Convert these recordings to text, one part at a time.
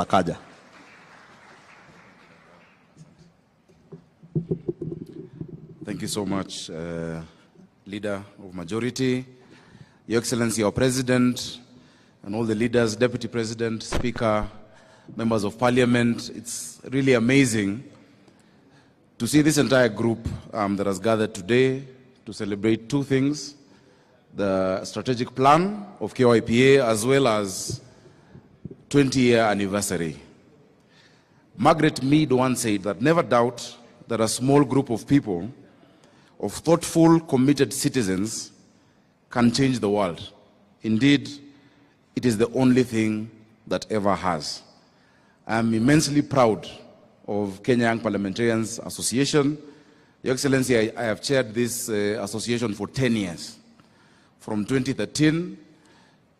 Sakaja. Thank you so much, Leader of Majority, Your Excellency, our President, and all the leaders, Deputy President, Speaker, Members of Parliament. It's really amazing to see this entire group that has gathered today to celebrate two things: the strategic plan of KYPA as well as 20-year anniversary. Margaret Mead once said that never doubt that a small group of people, of thoughtful, committed citizens, can change the world. Indeed, it is the only thing that ever has. I am immensely proud of Kenya Young Parliamentarians Association. Your Excellency, I have chaired this association for 10 years, from 2013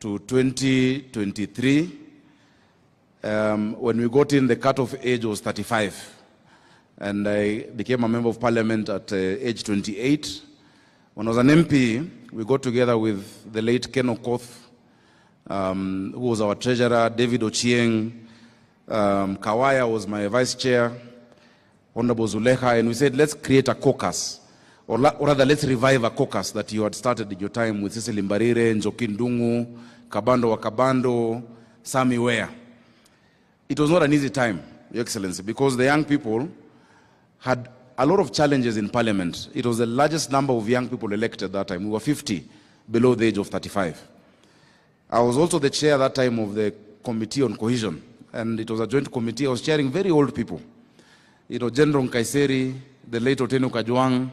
to 2023. When we got in, the cutoff age was 35. And I became a member of parliament at age 28. When I was an MP, we got together with the late Ken Okoth, who was our treasurer, David Ochieng, Kawaya was my vice chair, Honorable Zuleha, and we said, let's create a caucus, or rather, let's revive a caucus that you had started in your time with Cecily Mbarire, Njoki Ndung'u, Kabando Wakabando, Sami Wea. It was not an easy time, Your Excellency, because the young people had a lot of challenges in parliament. It was the largest number of young people elected that time. We were 50 below the age of 35. I was also the chair that time of the Committee on Cohesion, and it was a joint committee. I was chairing very old people. You know, General Kaiseri, the late Oteno Kajwang,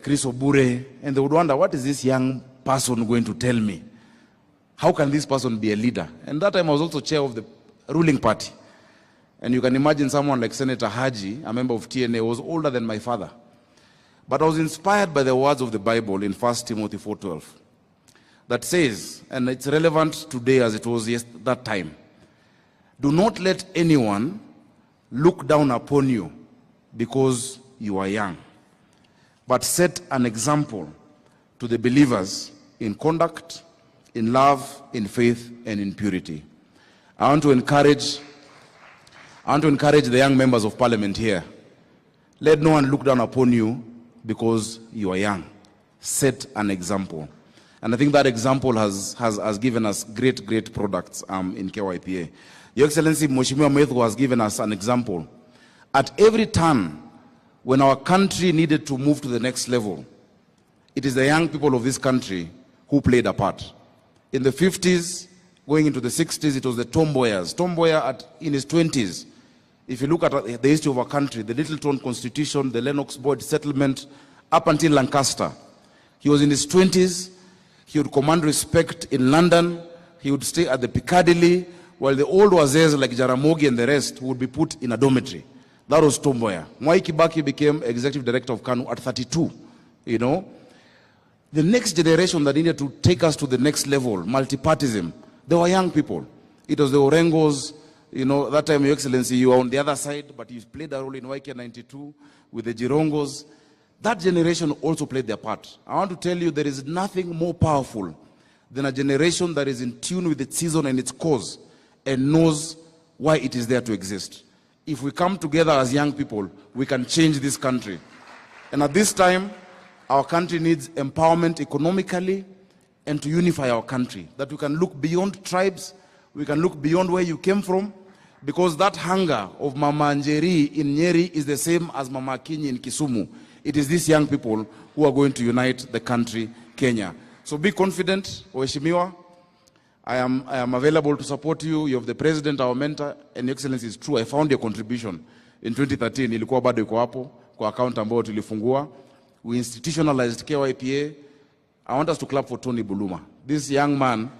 Chris Obure, and they would wonder, what is this young person going to tell me? How can this person be a leader? And that time I was also chair of the ruling party. And you can imagine someone like Senator Haji, a member of TNA, was older than my father. But I was inspired by the words of the Bible in 1 Timothy 4:12 that says, and it's relevant today as it was that time, do not let anyone look down upon you because you are young, but set an example to the believers in conduct, in love, in faith, and in purity. I want to encourage the young members of parliament here. Let no one look down upon you because you are young. Set an example. And I think that example has given us great products in KYPA. Your Excellency, Mheshimiwa Methu has given us an example. At every turn, when our country needed to move to the next level, it is the young people of this country who played a part. In the 50s, going into the 60s, it was the tomboyers. Tomboya in his 20s. If you look at the history of our country, the Littleton Constitution, the Lennox Boyd settlement, up until Lancaster, he was in his 20s. He would command respect in London. He would stay at the Piccadilly, while the old wazers like Jaramogi and the rest would be put in a dormitory. That was Tomboya. Mwai Kibaki became executive director of KANU at 32. You know, the next generation that needed to take us to the next level, multipartism, they were young people. It was the Orengos. You know, that time, Your Excellency, you were on the other side, but you played a role in YK 92 with the Jirongos. That generation also played their part. I want to tell you, there is nothing more powerful than a generation that is in tune with its season and its cause and knows why it is there to exist. If we come together as young people, we can change this country. And at this time, our country needs empowerment economically and to unify our country, that we can look beyond tribes, we can look beyond where you came from, because that hunger of Mama Njeri in Nyeri is the same as Mama Kinyi in Kisumu. It is these young people who are going to unite the country, Kenya. So be confident, Waheshimiwa. I am available to support you. You have the president, our mentor, and Your Excellency, is true. I found your contribution in 2013. Ilikuwa bado iko hapo kwa account ambayo tulifungua. We institutionalized KYPA. I want us to clap for Tony Buluma. This young man,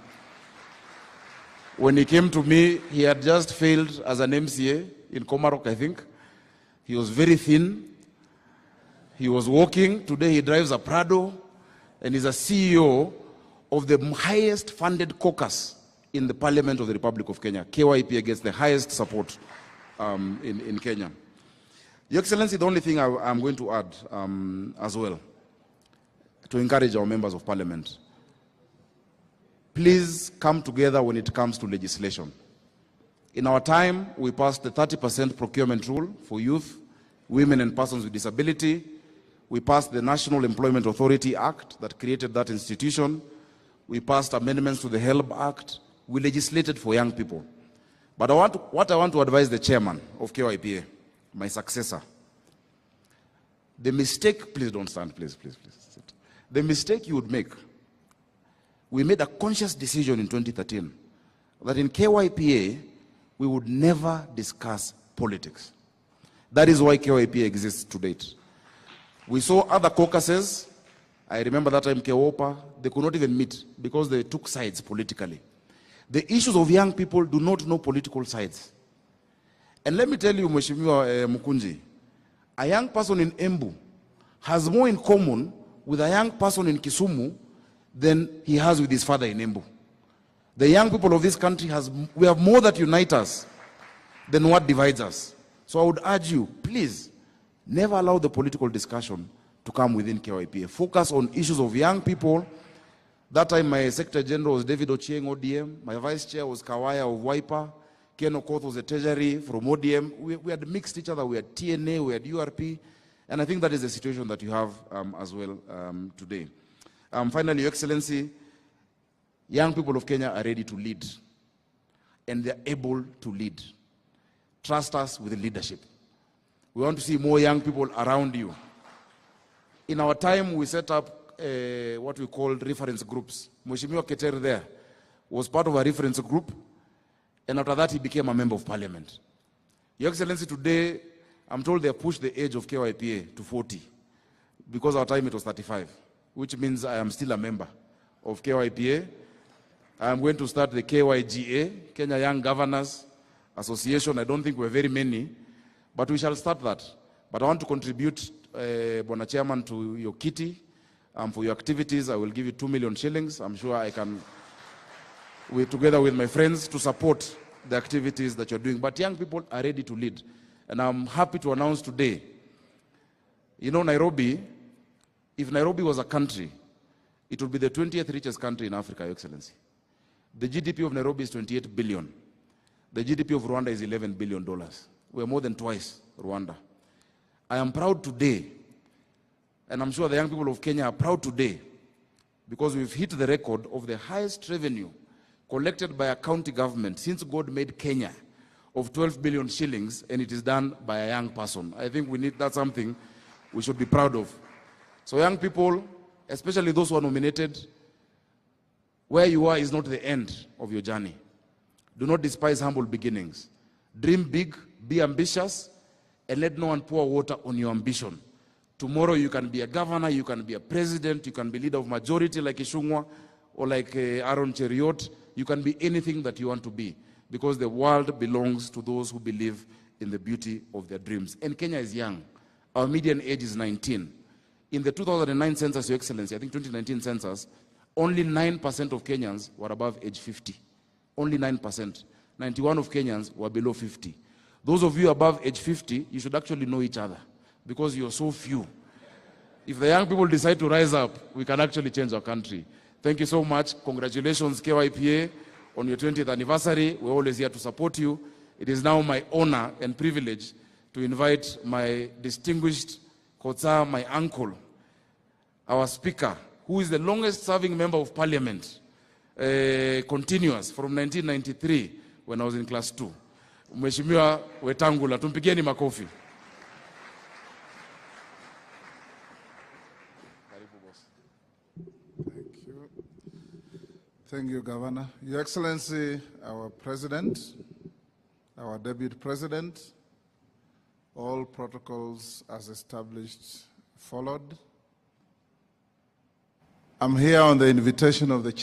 when he came to me, he had just failed as an MCA in Komarok, I think. He was very thin. He was walking. Today he drives a Prado and is a CEO of the highest funded caucus in the Parliament of the Republic of Kenya. KYPA gets the highest support in Kenya. Your Excellency, the only thing I'm going to add as well, to encourage our members of Parliament, please come together when it comes to legislation. In our time, we passed the 30% procurement rule for youth, women and persons with disability. We passed the National Employment Authority Act that created that institution. We passed amendments to the HELB Act. We legislated for young people. But what I want to advise the chairman of KYPA, my successor, the mistake, please don't stand, please. Sit. The mistake you would make, we made a conscious decision in 2013 that in KYPA, we would never discuss politics. That is why KYPA exists to date. We saw other caucuses. I remember that time KYPA, they could not even meet because they took sides politically. The issues of young people do not know political sides. And let me tell you, Mheshimiwa Mukunji, a young person in Embu has more in common with a young person in Kisumu than he has with his father in Embu. The young people of this country, we have more that unite us than what divides us. So I would urge you, please, never allow the political discussion to come within KYPA. Focus on issues of young people. That time my Secretary General was David Ochieng, ODM. My Vice Chair was Kawaya of KYPA. Ken Okoth was the Treasury from ODM. We had mixed each other. We had TNA, we had URP. And I think that is the situation that you have as well today. Finally, Your Excellency, young people of Kenya are ready to lead. And they're able to lead. Trust us with the leadership. We want to see more young people around you. In our time, we set up what we called reference groups. Mheshimiwa Keter there was part of a reference group, and after that he became a member of parliament. Your Excellency, today I'm told they have pushed the age of KYPA to 40 because our time it was 35, which means I am still a member of KYPA. I am going to start the KYGA, Kenya Young Governors Association. I don't think we're very many, but we shall start that. But I want to contribute, Bwana Chairman, to your kitty. For your activities, I will give you 2 million shillings. I'm sure I can, together with my friends, to support the activities that you're doing. But young people are ready to lead. And I'm happy to announce today, you know, Nairobi, if Nairobi was a country, it would be the 20th richest country in Africa, Your Excellency. The GDP of Nairobi is 28 billion. The GDP of Rwanda is $11 billion. We're more than twice Rwanda. I am proud today, and I'm sure the young people of Kenya are proud today, because we've hit the record of the highest revenue collected by a county government since God made Kenya of 12 billion shillings, and it is done by a young person. I think that's something we should be proud of. So young people, especially those who are nominated, where you are is not the end of your journey. Do not despise humble beginnings. Dream big, be ambitious, and let no one pour water on your ambition. Tomorrow you can be a governor, you can be a president, you can be leader of majority like Ishungwa or like Aaron Cheriot. You can be anything that you want to be, because the world belongs to those who believe in the beauty of their dreams. And Kenya is young. Our median age is 19. In the 2009 census, Your Excellency, I think 2019 census, only 9% of Kenyans were above age 50. Only 9%. 91% of Kenyans were below 50. Those of you above age 50, you should actually know each other, because you're so few. If the young people decide to rise up, we can actually change our country. Thank you so much. Congratulations, KYPA, on your 20th anniversary. We're always here to support you. It is now my honor and privilege to invite my distinguished Kotsa, my uncle, our speaker, who is the longest serving member of parliament, continuous from 1993 when I was in class 2. Mheshimiwa Wetangula, tumpigieni makofi. Thank you. Thank you, Governor. Your Excellency, our President, our Deputy President, all protocols as established followed. I'm here on the invitation of the